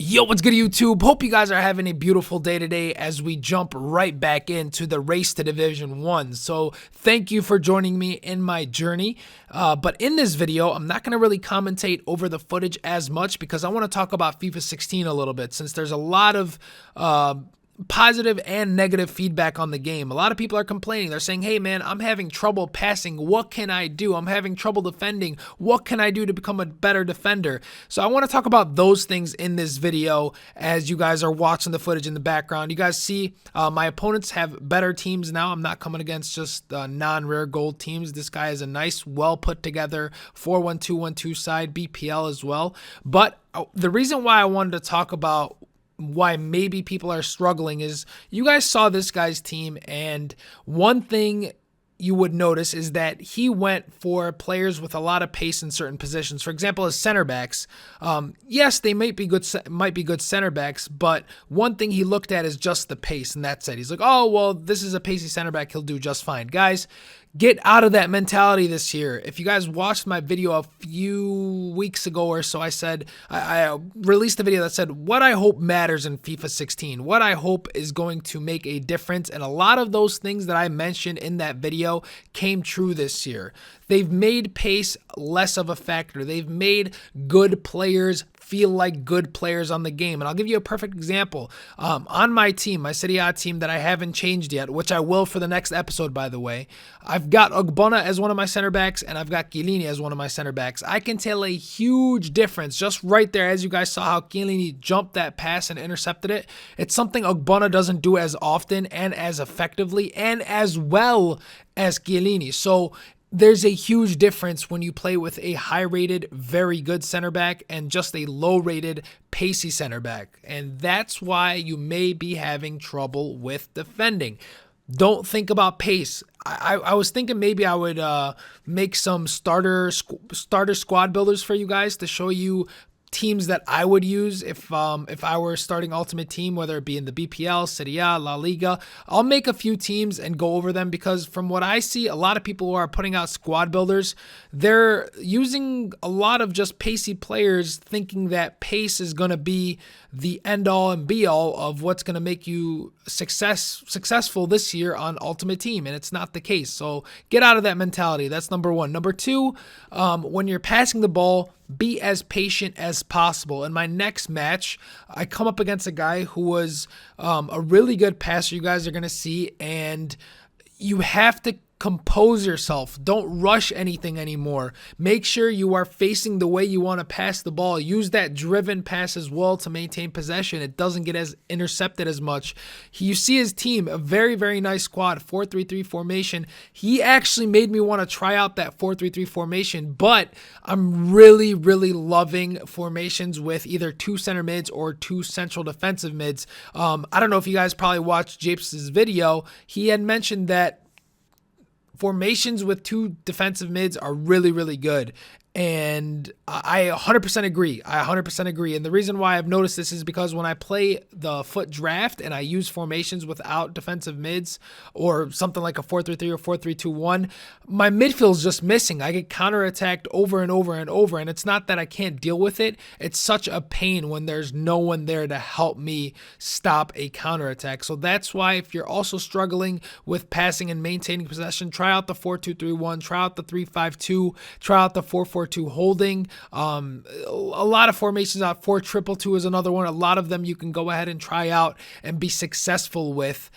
Yo, what's good, YouTube? Hope you guys are having a beautiful day today as we jump right back into the race to Division 1. So thank you for joining me in my journey. But in this video, I'm not going to really commentate over the footage as much because I want to talk about FIFA 16 a little bit, since there's a lot of positive and negative feedback on the game. A lot of people are complaining. They're saying, hey man, I'm having trouble passing. What can I do? I'm having trouble defending. What can I do to become a better defender? So I want to talk about those things in this video as you guys are watching the footage in the background. You guys see my opponents have better teams now. I'm not coming against just non-rare gold teams. This guy is a nice, well put together 4-1-2-1-2 side, BPL as well. But the reason why I wanted to talk about why maybe people are struggling is you guys saw this guy's team, and one thing you would notice is that he went for players with a lot of pace in certain positions. For example, his center backs. Yes, they might be good center backs, but one thing he looked at is just the pace, and that's it. He's like, oh, well, this is a pacey center back. He'll do just fine. Guys, get out of that mentality this year. If you guys watched my video a few weeks ago or so, I said, I released a video that said what I hope matters in FIFA 16, what I hope is going to make a difference. And a lot of those things that I mentioned in that video came true this year. They've made pace less of a factor. They've made good players feel like good players on the game. And I'll give you a perfect example. On my team, my Serie A team that I haven't changed yet, which I will for the next episode, by the way, I've got Ogbonna as one of my center backs, and I've got Chiellini as one of my center backs. I can tell a huge difference just right there, as you guys saw how Chiellini jumped that pass and intercepted it. It's something Ogbonna doesn't do as often and as effectively and as well as Chiellini. So there's a huge difference when you play with a high-rated, very good center back and just a low-rated, pacey center back. And that's why you may be having trouble with defending. Don't think about pace. I was thinking maybe I would make some starter squad builders for you guys to show you teams that I would use if I were starting Ultimate Team, whether it be in the BPL, Serie A, La Liga. I'll make a few teams and go over them, because from what I see, a lot of people who are putting out squad builders, they're using a lot of just pacey players, thinking that pace is going to be the end-all and be-all of what's going to make you successful this year on Ultimate Team, and it's not the case. So get out of that mentality. That's number one. Number two, when you're passing the ball, be as patient as possible. In my next match, I come up against a guy who was a really good passer, you guys are going to see, and you have to compose yourself. Don't rush anything anymore. Make sure you are facing the way you want to pass the ball. Use that driven pass as well to maintain possession. It doesn't get as intercepted as much. You see his team, a very, very nice squad, 4-3-3 formation. He actually made me want to try out that 4-3-3 formation, but I'm really, really loving formations with either two center mids or two central defensive mids. I don't know if you guys probably watched Japes' video. He had mentioned that formations with two defensive mids are really, really good. And I 100% agree. And the reason why I've noticed this is because when I play the foot draft and I use formations without defensive mids, or something like a 4-3-3 or 4-3-2-1, my midfield is just missing. I get counterattacked over and over and over. And it's not that I can't deal with it. It's such a pain when there's no one there to help me stop a counterattack. So that's why, if you're also struggling with passing and maintaining possession, try out the 4-2-3-1, try out the 3-5-2, try out the 4-4-2 holding. A lot of formations out. 4-2-2 is another one. A lot of them you can go ahead and try out and be successful with.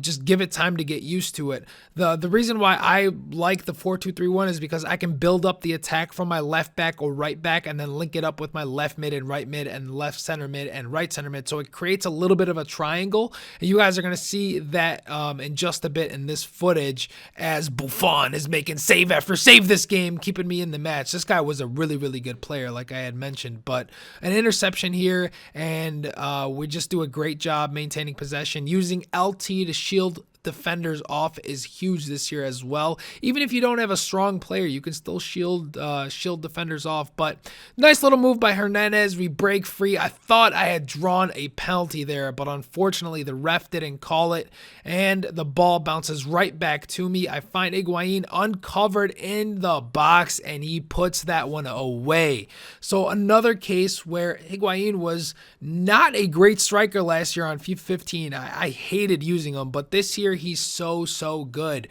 Just give it time to get used to it. The reason why I like the 4-2-3-1 is because I can build up the attack from my left back or right back and then link it up with my left mid and right mid and left center mid and right center mid. So it creates a little bit of a triangle. And you guys are going to see that in just a bit in this footage, as Buffon is making save after save this game, keeping me in the match. This guy was a really, really good player, like I had mentioned, but an interception here, and we just do a great job maintaining possession, using LT to shield defenders off is huge this year as well. Even if you don't have a strong player, you can still shield defenders off. But nice little move by Hernandez. We break free. I thought I had drawn a penalty there, but unfortunately the ref didn't call it, and the ball bounces right back to me. I find Higuain uncovered in the box, and he puts that one away. So another case where Higuain was not a great striker last year on FIFA 15. I hated using him, but this year he's so good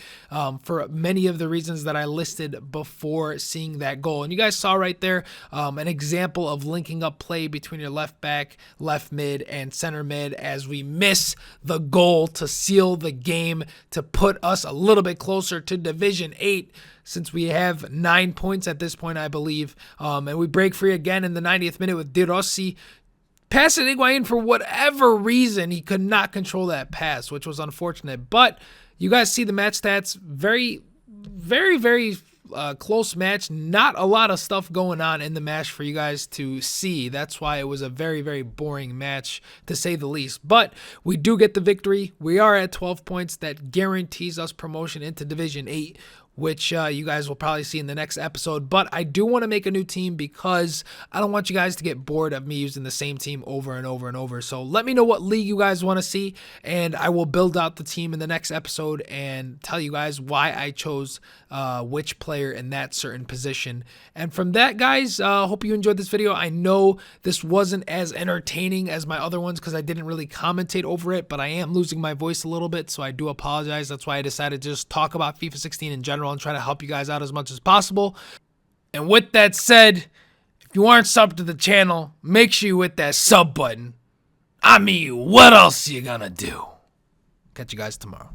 for many of the reasons that I listed before seeing that goal. And you guys saw right there an example of linking up play between your left back, left mid, and center mid as we miss the goal to seal the game, to put us a little bit closer to Division 8, since we have 9 points at this point, I believe. And we break free again in the 90th minute with De Rossi passing Higuain. For whatever reason, he could not control that pass, which was unfortunate. But you guys see the match stats. Very close match. Not a lot of stuff going on in the match for you guys to see. That's why it was a very boring match, to say the least. But we do get the victory. We are at 12 points. That guarantees us promotion into Division 8, which you guys will probably see in the next episode. But I do want to make a new team because I don't want you guys to get bored of me using the same team over and over. So let me know what league you guys want to see, and I will build out the team in the next episode and tell you guys why I chose which player in that certain position. And from that, guys, hope you enjoyed this video. I know this wasn't as entertaining as my other ones because I didn't really commentate over it, but I am losing my voice a little bit, so I do apologize. That's why I decided to just talk about FIFA 16 in general and try to help you guys out as much as possible. And with that said, if you aren't subbed to the channel, make sure you hit that sub button. I mean, what else you gonna do? Catch you guys tomorrow.